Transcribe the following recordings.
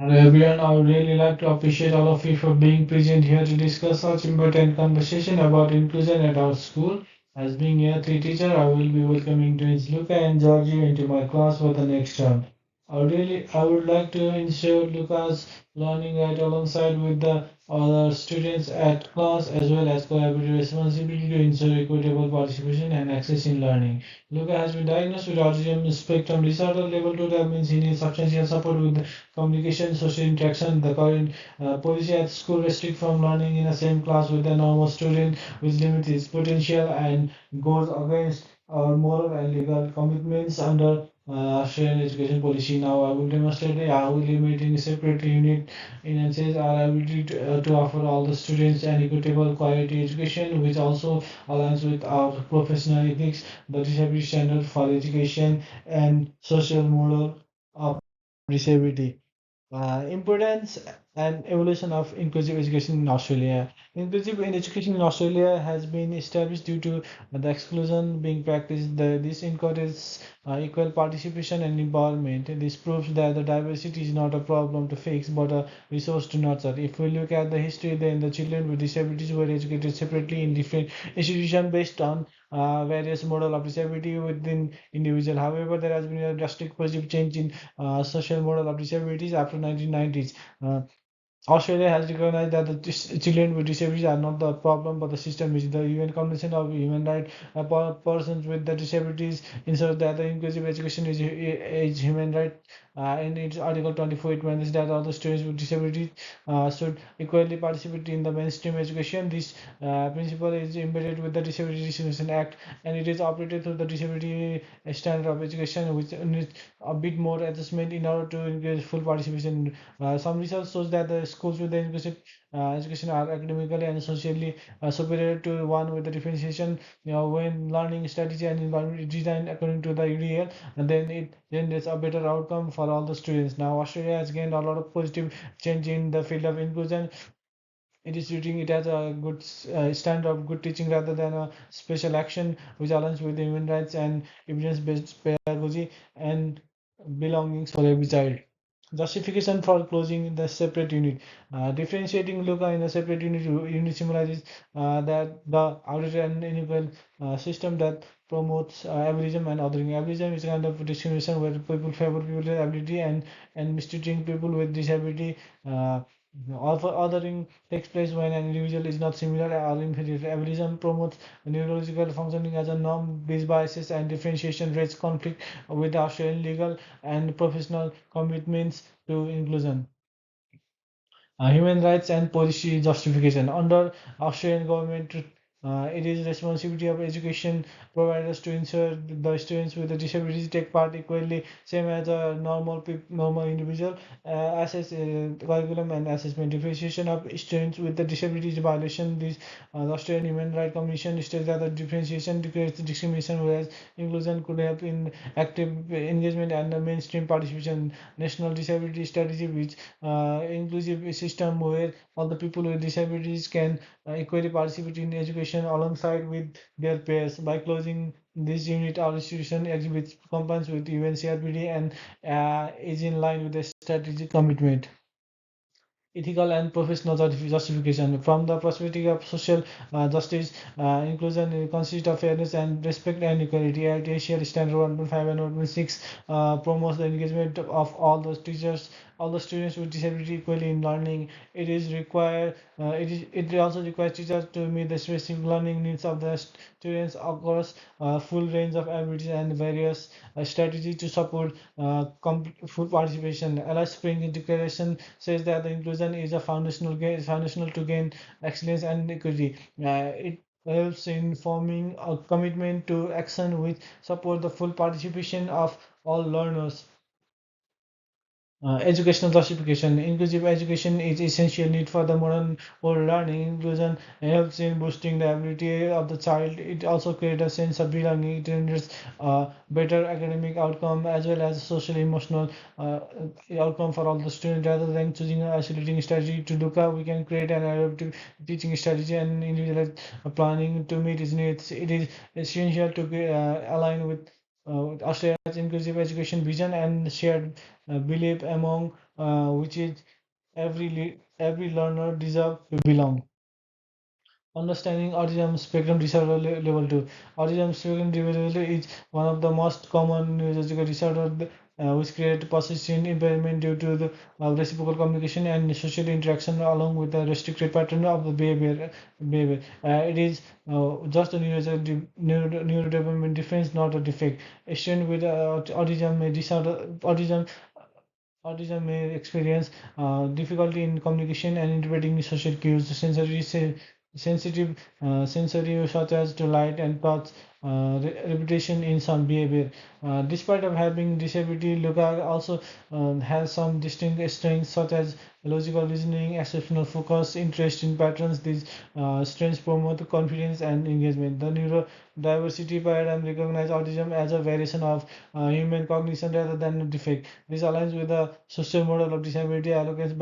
Hello everyone, I would really like to appreciate all of you for being present here to discuss such important conversation about inclusion at our school. As being a three teacher, I will be welcoming twins Luca and Georgie into my class for the next term. I would like to ensure Luca's learning right alongside with the other students at class as well as collaborative responsibility to ensure equitable participation and access in learning. Luca has been diagnosed with autism spectrum disorder level 2. That means he needs substantial support with communication, social interaction. The current policy at school restrict from learning in the same class with a normal student, which limits its potential and goes against our moral and legal commitments under Australian education policy. Now, I will demonstrate how limiting separate unit enhances our ability to offer all the students an equitable quality education, which also aligns with our professional ethics, the disability standard for education, and social model of disability. Importance and evolution of inclusive education in Australia. Inclusive in education in Australia has been established due to the exclusion being practiced. This encourages equal participation and empowerment. This proves that the diversity is not a problem to fix, but a resource to nurture. If we look at the history, then the children with disabilities were educated separately in different institutions based on various model of disability within individual. However, there has been a drastic positive change in social model of disabilities after 1990s. Uh, Australia has recognized that the children with disabilities are not the problem, but the system is. The UN Convention of Human Rights persons with the disabilities ensures that the inclusive education is human right. In its Article 24, it mentions that all the students with disabilities should equally participate in the mainstream education. This principle is embedded with the Disability Discrimination Act, and it is operated through the Disability Standard of Education, which needs a bit more adjustment in order to increase full participation. Some research shows that the schools with the inclusive education are academically and socially superior to one with the differentiation. When learning strategy and environment is designed according to the UDL, and then it generates a better outcome for all the students. Now, Australia has gained a lot of positive change in the field of inclusion. It is treating it as a good standard of good teaching rather than a special action, which aligns with human rights and evidence-based pedagogy and belongings for every child. Justification for closing the separate unit. Differentiating Luca in a separate unit symbolizes that the arbitrary and unequal system that promotes ableism and othering. Ableism is a kind of discrimination where people favor people with ability and mistreating people with disability. Othering takes place when an individual is not similar or inferior. Ableism promotes neurological functioning as a norm. These biases and differentiation raise conflict with the Australian legal and professional commitments to inclusion. Human rights and policy justification. Under Australian government, it is responsibility of education providers to ensure the students with the disabilities take part equally, same as a normal individual. Assess curriculum and assessment. Differentiation of students with the disabilities violation. The Australian Human Rights Commission states that the differentiation creates discrimination, whereas inclusion could help in active engagement and the mainstream participation. National Disability Strategy, which inclusive system where all the people with disabilities can equally participate in education alongside with their peers. By closing this unit, our institution exhibits compliance with UNCRPD and is in line with the strategic commitment. Ethical and professional justification. From the perspective of social justice, inclusion consists of fairness and respect and equality. At ASEAN Standard 1.5 and 1.6 promotes the engagement of all the teachers, all the students with disability equally in learning. It also requires teachers to meet the specific learning needs of the students across a full range of abilities and various strategies to support full participation. Alice Spring Declaration says that the inclusion is a foundational to gain excellence and equity. It helps in forming a commitment to action which support the full participation of all learners. Educational justification. Inclusive education is essential need for the modern world. Learning inclusion helps in boosting the ability of the child. It also creates a sense of belonging. It generates better academic outcome as well as social emotional outcome for all the students. Rather than choosing an isolating strategy to look up, we can create an adaptive teaching strategy and individualized planning to meet his needs. It is essential to align with Australia's inclusive education vision and shared belief among which is every learner deserve to belong. Understanding autism spectrum disorder level 2. Autism spectrum level 2 is one of the most common neurological disorder which create persistent impairment due to the reciprocal communication and social interaction along with the restricted pattern of the behavior. It is just a neurodevelopment difference, not a defect. A student with autism may experience difficulty in communication and interpreting social cues, sensitive sensory such as to light and touch, repetition in some behavior. Despite of having disability, Luca also has some distinct strengths such as logical reasoning, exceptional focus, interest in patterns. These strengths promote confidence and engagement. The neurodiversity paradigm recognizes autism as a variation of human cognition rather than a defect. This aligns with the social model of disability allocates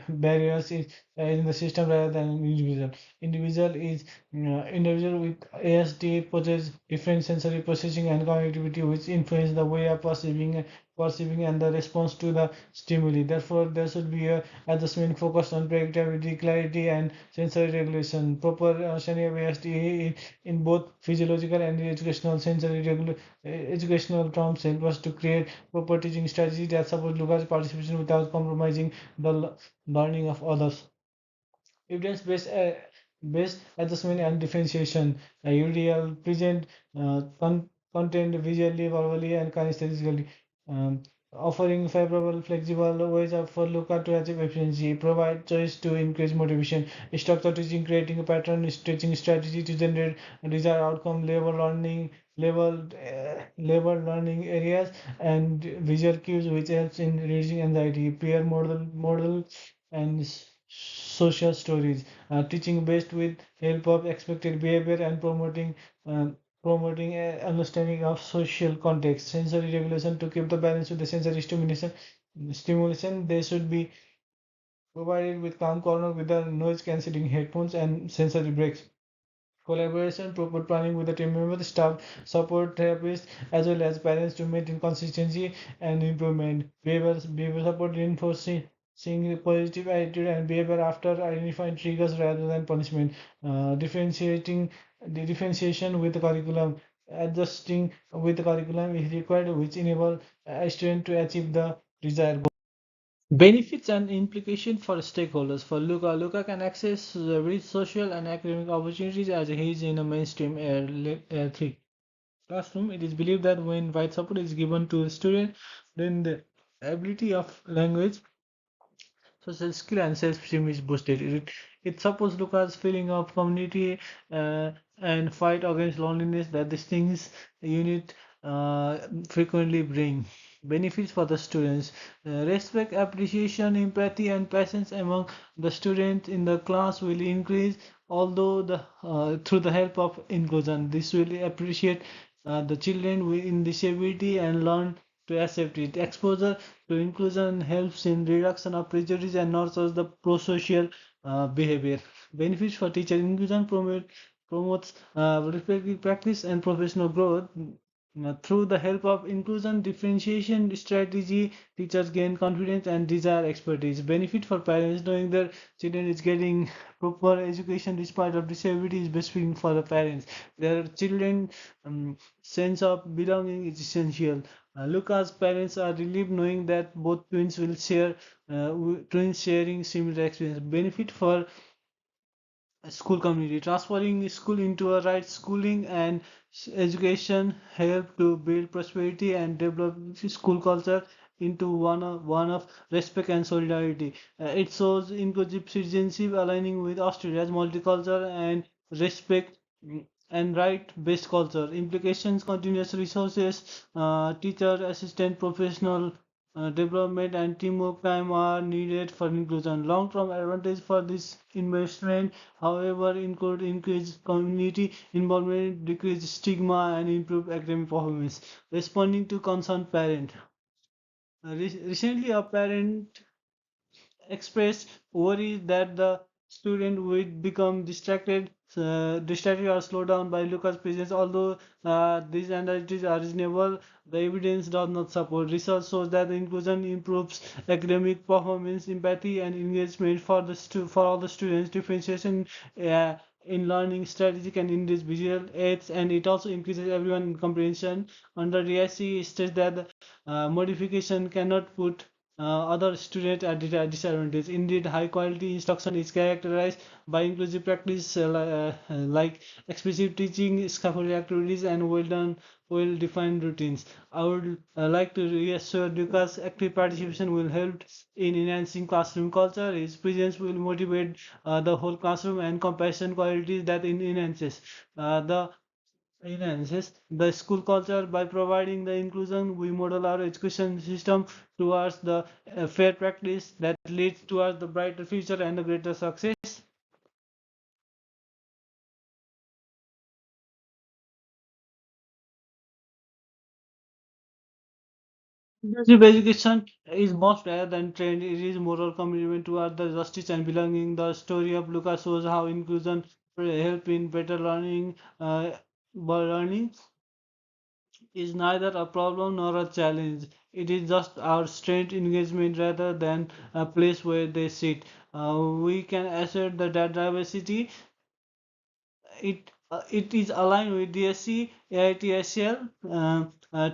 barriers in the system rather than an individual. Individual with ASD possess different sensory processing and connectivity which influence the way of perceiving and the response to the stimuli. Therefore, there should be a adjustment focused on predictability, clarity, and sensory regulation. Proper understanding of ASD in both physiological and educational educational terms help us to create proper teaching strategies that support Luca's participation without compromising the learning of others. Evidence-based based assessment and differentiation. UDL present content visually, verbally, and kinesthetically, um, offering favorable, flexible ways for looker to achieve efficiency, provide choice to increase motivation, structure teaching, creating a pattern, stretching strategy to generate desired outcome, label learning areas, and visual cues, which helps in reducing anxiety, peer model, and social stories, teaching based with help of expected behavior and promoting a understanding of social context, sensory regulation to keep the balance with the sensory stimulation. They should be provided with calm corner with the noise cancelling headphones and sensory breaks. Collaboration, proper planning with the team members, staff, support therapists, as well as parents to maintain consistency and improvement. Behavior support reinforcing seeing the positive attitude and behavior after identifying triggers rather than punishment. Differentiation with the curriculum. Adjusting with the curriculum is required, which enable a student to achieve the desired goal. Benefits and implication for stakeholders. For Luca, Luca can access the rich social and academic opportunities as he is in a mainstream Air 3 classroom. It is believed that when wide support is given to the student, then the ability of language, social skill, and self-esteem is boosted. It supports Luca's feeling of community and fight against loneliness that these things unit frequently bring. Benefits for the students: respect, appreciation, empathy, and patience among the students in the class will increase. Although through the help of inclusion, this will appreciate the children with disability and learn to accept it. Exposure to inclusion helps in reduction of prejudice and nurtures the pro-social behavior. Benefits for teacher: inclusion promotes reflective practice and professional growth. Through the help of inclusion differentiation strategy, teachers gain confidence and desire expertise. Benefit for parents: knowing their children is getting proper education despite of disability is best thing for the parents. Their children sense of belonging is essential. Lucas' parents are relieved knowing that both twins sharing similar experience. Benefit for school community: transferring school into a right schooling and education help to build prosperity and develop school culture into one of respect and solidarity. It shows inclusive citizenship aligning with Australia's multicultural and respect and right-based culture. Implications: continuous resources, teacher, assistant, professional development, and teamwork time are needed for inclusion. Long-term advantage for this investment, however, include increased community involvement, decreased stigma, and improved academic performance. Responding to concerned parent. Recently, a parent expressed worry that the student would become distracted distracted or slowed down by Lucas' presence. Although these anxieties are reasonable, the evidence does not support. Research shows that the inclusion improves academic performance, empathy, and engagement for for all the students. Differentiation uh, in learning, strategic and individual aids, and it also increases everyone in comprehension. Under RIAC states that modification cannot put other students at disadvantage. Indeed, high quality instruction is characterized by inclusive practice like explicit teaching, scaffolding activities, and well defined routines. I would like to reassure Lucas active participation will help in enhancing classroom culture. His presence will motivate the whole classroom and compassion qualities that enhances the enhances the school culture. By providing the inclusion, we model our education system towards the fair practice that leads towards the brighter future and the greater success. Inclusive education is most rather than trend. It is moral commitment toward the justice and belonging. The story of Lucas shows how inclusion help in better learning. But learning is neither a problem nor a challenge. It is just our strength engagement rather than a place where they sit. We can assert that diversity it is aligned with DSC AITSL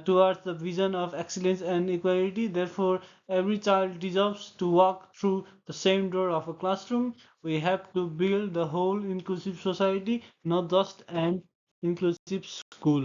towards the vision of excellence and equality. Therefore, every child deserves to walk through the same door of a classroom. We have to build the whole inclusive society, not just an inclusive school.